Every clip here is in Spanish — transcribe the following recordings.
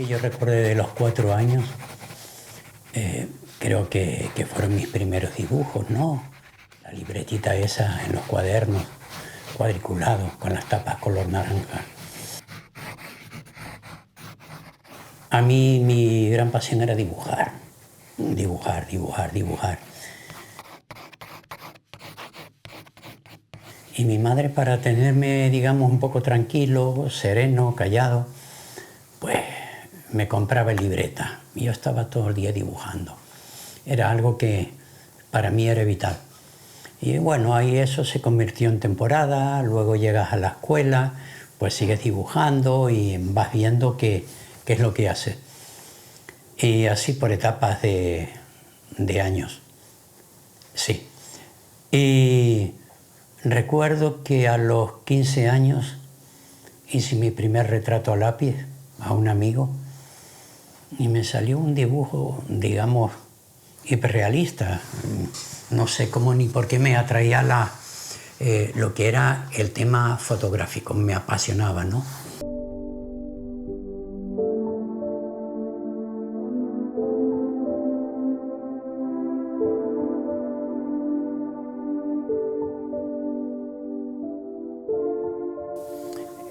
que yo recuerde de los 4 años, creo que fueron mis primeros dibujos, ¿no? La libretita esa en los cuadernos, cuadriculados, con las tapas color naranja. A mí mi gran pasión era dibujar, dibujar, dibujar, dibujar. Y mi madre, para tenerme, digamos, un poco tranquilo, sereno, callado, pues me compraba libreta. Y yo estaba todo el día dibujando. Era algo que para mí era vital. Y bueno, ahí eso se convirtió en temporada, luego llegas a la escuela, pues sigues dibujando y vas viendo qué es lo que haces. Y así por etapas de años. Sí. Y recuerdo que a los 15 años hice mi primer retrato a lápiz a un amigo y me salió un dibujo, digamos, hiperrealista. No sé cómo ni por qué me atraía lo que era el tema fotográfico, me apasionaba, ¿no?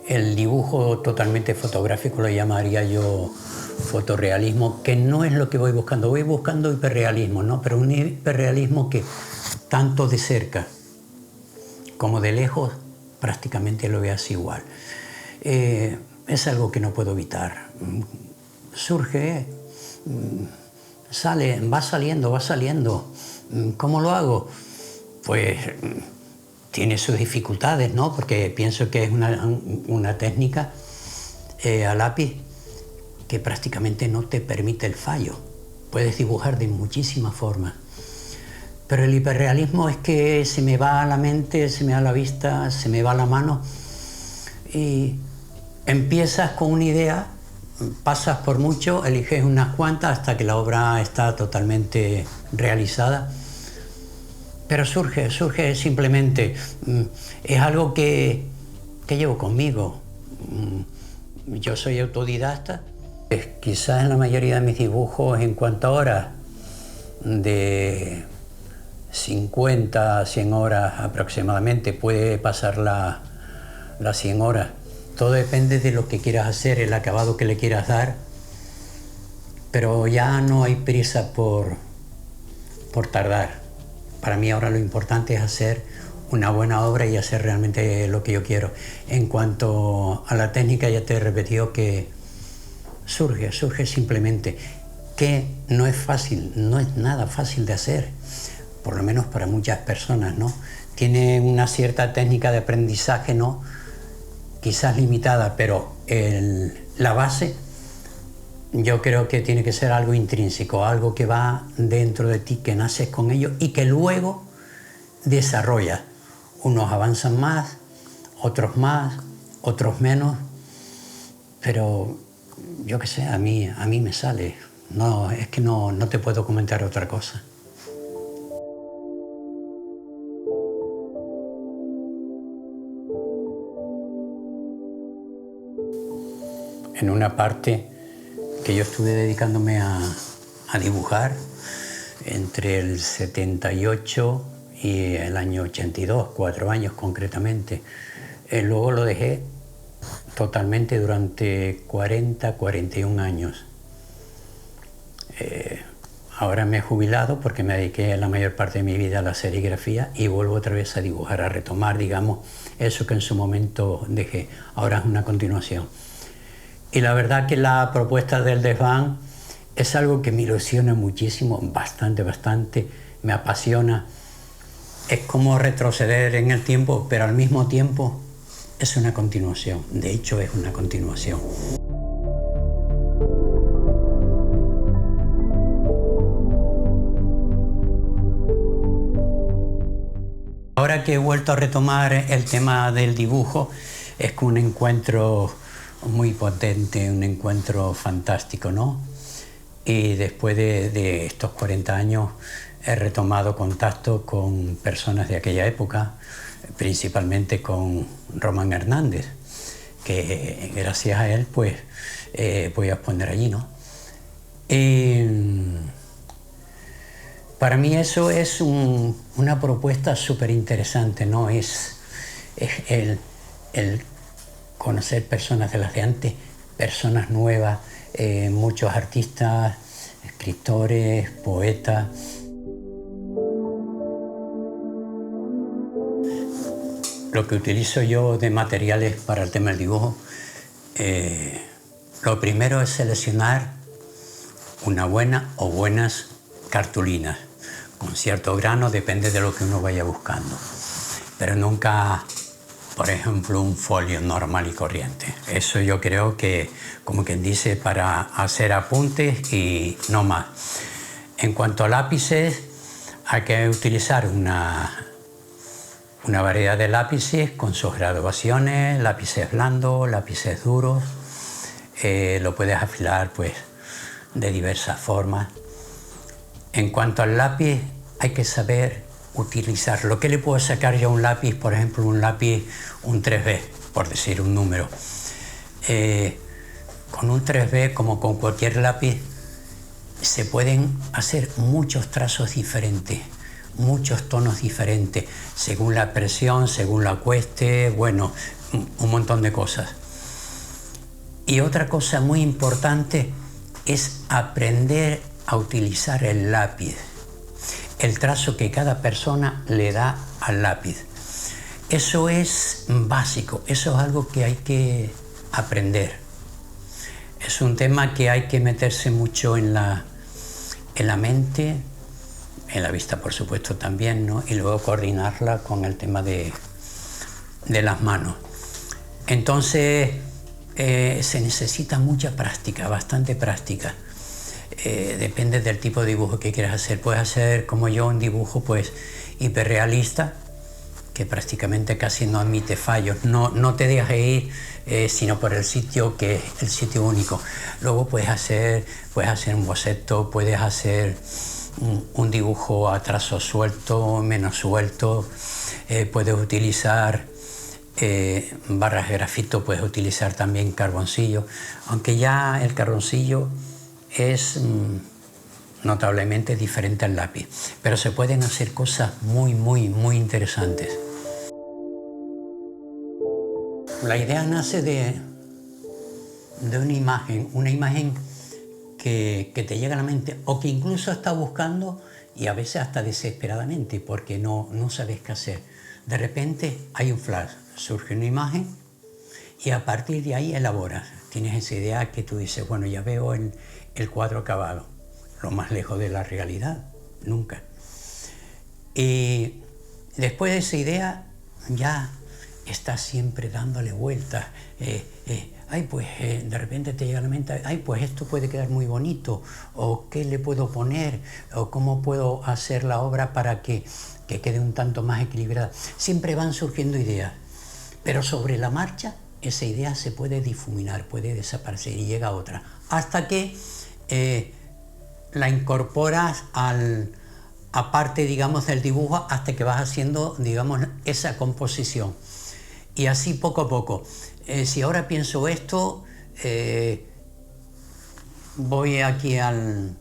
El dibujo totalmente fotográfico lo llamaría yo fotorrealismo, que no es lo que voy buscando hiperrealismo, ¿no? Pero un hiperrealismo que tanto de cerca como de lejos prácticamente lo veas igual. Es algo que no puedo evitar. Surge, sale, va saliendo. ¿Cómo lo hago? Pues tiene sus dificultades, ¿no? Porque pienso que es una técnica a lápiz que prácticamente no te permite el fallo. Puedes dibujar de muchísimas formas. Pero el hiperrealismo es que se me va a la mente, se me va a la vista, se me va a la mano y empiezas con una idea, pasas por mucho, eliges unas cuantas hasta que la obra está totalmente realizada. Pero surge simplemente, es algo que llevo conmigo. Yo soy autodidacta. Quizás en la mayoría de mis dibujos, en cuanto a horas, de 50 a 100 horas aproximadamente, puede pasar las 100 horas. Todo depende de lo que quieras hacer, el acabado que le quieras dar, pero ya no hay prisa por tardar. Para mí ahora lo importante es hacer una buena obra y hacer realmente lo que yo quiero. En cuanto a la técnica, ya te he repetido que surge simplemente, que no es fácil, no es nada fácil de hacer, por lo menos para muchas personas, ¿no? Tiene una cierta técnica de aprendizaje, ¿no? Quizás limitada, pero la base yo creo que tiene que ser algo intrínseco, algo que va dentro de ti, que naces con ello y que luego desarrollas. Unos avanzan más, otros menos, pero yo qué sé, a mí me sale. No, es que no te puedo comentar otra cosa. En una parte que yo estuve dedicándome a dibujar entre el 78 y el año 82, 4 años concretamente. Luego lo dejé totalmente durante 41 años. Ahora me he jubilado porque me dediqué la mayor parte de mi vida a la serigrafía y vuelvo otra vez a dibujar, a retomar, digamos, eso que en su momento dejé. Ahora es una continuación. Y la verdad que la propuesta del desván es algo que me ilusiona muchísimo, bastante, me apasiona. Es como retroceder en el tiempo, pero al mismo tiempo es una continuación. De hecho, es una continuación. Ahora que he vuelto a retomar el tema del dibujo, es un encuentro muy potente, un encuentro fantástico, ¿no? Y después de estos 40 años he retomado contacto con personas de aquella época, principalmente con Román Hernández, que gracias a él pues voy a poner allí, ¿no? Para mí eso es una propuesta súper interesante, ¿no? Es el conocer personas de las de antes, personas nuevas, muchos artistas, escritores, poetas. Lo que utilizo yo de materiales para el tema del dibujo, lo primero es seleccionar una buena o buenas cartulinas, con cierto grano, depende de lo que uno vaya buscando. Pero nunca, por ejemplo, un folio normal y corriente. Eso yo creo que, como quien dice, para hacer apuntes y no más. En cuanto a lápices, hay que utilizar una variedad de lápices con sus graduaciones, lápices blandos, lápices duros. Lo puedes afilar pues, de diversas formas. En cuanto al lápiz, hay que saber utilizarlo. ¿Qué le puedo sacar yo a un lápiz? Por ejemplo, un lápiz, un 3B, por decir un número. Con un 3B, como con cualquier lápiz, se pueden hacer muchos trazos diferentes, muchos tonos diferentes, según la presión, según la cueste, bueno, un montón de cosas. Y otra cosa muy importante es aprender a utilizar el lápiz, el trazo que cada persona le da al lápiz. Eso es básico, eso es algo que hay que aprender. Es un tema que hay que meterse mucho en la mente, en la vista por supuesto también, ¿no? Y luego coordinarla con el tema de las manos. Entonces se necesita mucha práctica, bastante práctica. Depende del tipo de dibujo que quieras hacer. Puedes hacer como yo un dibujo pues hiperrealista, que prácticamente casi no admite fallos, no te dejas ir sino por el sitio que es el sitio único. Luego puedes hacer un boceto, puedes hacer un dibujo a trazo suelto, menos suelto, puedes utilizar barras de grafito, puedes utilizar también carboncillo, aunque ya el carboncillo es notablemente diferente al lápiz, pero se pueden hacer cosas muy interesantes. La idea nace de una imagen que te llega a la mente o que incluso estás buscando y a veces hasta desesperadamente porque no sabes qué hacer. De repente hay un flash, surge una imagen y a partir de ahí elaboras. Tienes esa idea que tú dices, bueno, ya veo el cuadro acabado, lo más lejos de la realidad, nunca. Y después de esa idea ya estás siempre dándole vueltas. De repente te llega a la mente, pues esto puede quedar muy bonito, o qué le puedo poner, o cómo puedo hacer la obra para que quede un tanto más equilibrada. Siempre van surgiendo ideas, pero sobre la marcha esa idea se puede difuminar, puede desaparecer y llega otra, hasta que la incorporas aparte, digamos, del dibujo, hasta que vas haciendo, digamos, esa composición. Y así poco a poco. Si ahora pienso esto, voy aquí al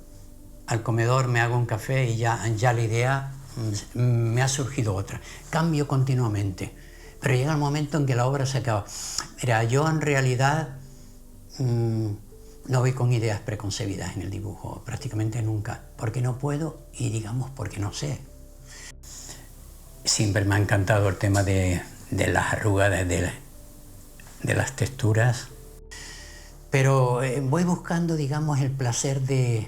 comedor, me hago un café y ya la idea me ha surgido otra. Cambio continuamente, pero llega el momento en que la obra se acaba. Mira, yo en realidad no voy con ideas preconcebidas en el dibujo, prácticamente nunca, porque no puedo y digamos porque no sé. Siempre me ha encantado el tema de las arrugas, de las texturas, pero voy buscando, digamos, el placer de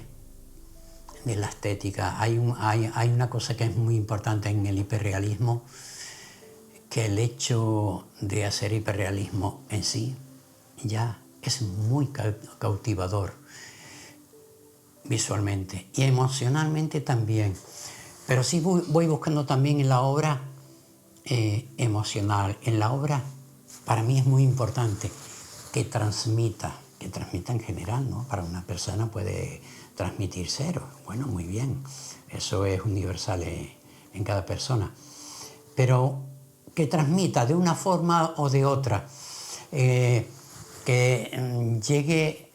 la estética. Hay una cosa que es muy importante en el hiperrealismo, que el hecho de hacer hiperrealismo en sí ya es muy cautivador visualmente y emocionalmente también, pero sí voy buscando también en la obra emocional. En la obra para mí es muy importante que transmita en general, ¿no? Para una persona puede transmitir cero, bueno, muy bien, eso es universal en cada persona, pero que transmita de una forma o de otra, que llegue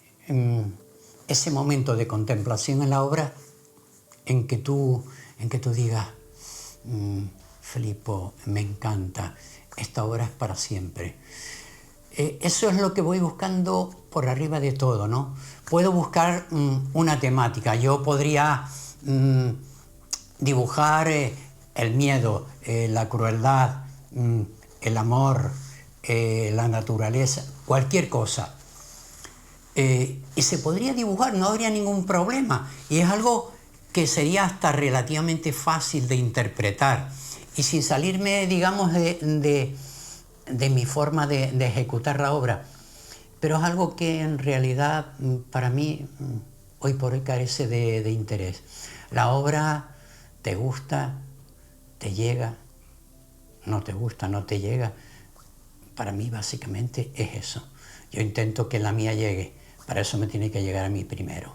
ese momento de contemplación en la obra en que tú digas, Filippo, me encanta, esta obra es para siempre. Eso es lo que voy buscando por arriba de todo, ¿no? Puedo buscar una temática. Yo podría dibujar el miedo, la crueldad, el amor, la naturaleza, cualquier cosa. Y se podría dibujar, no habría ningún problema. Y es algo que sería hasta relativamente fácil de interpretar. Y sin salirme, digamos, de mi forma de ejecutar la obra. Pero es algo que en realidad para mí hoy por hoy carece de interés. La obra te gusta, te llega, no te gusta, no te llega. Para mí básicamente es eso. Yo intento que la mía llegue, para eso me tiene que llegar a mí primero.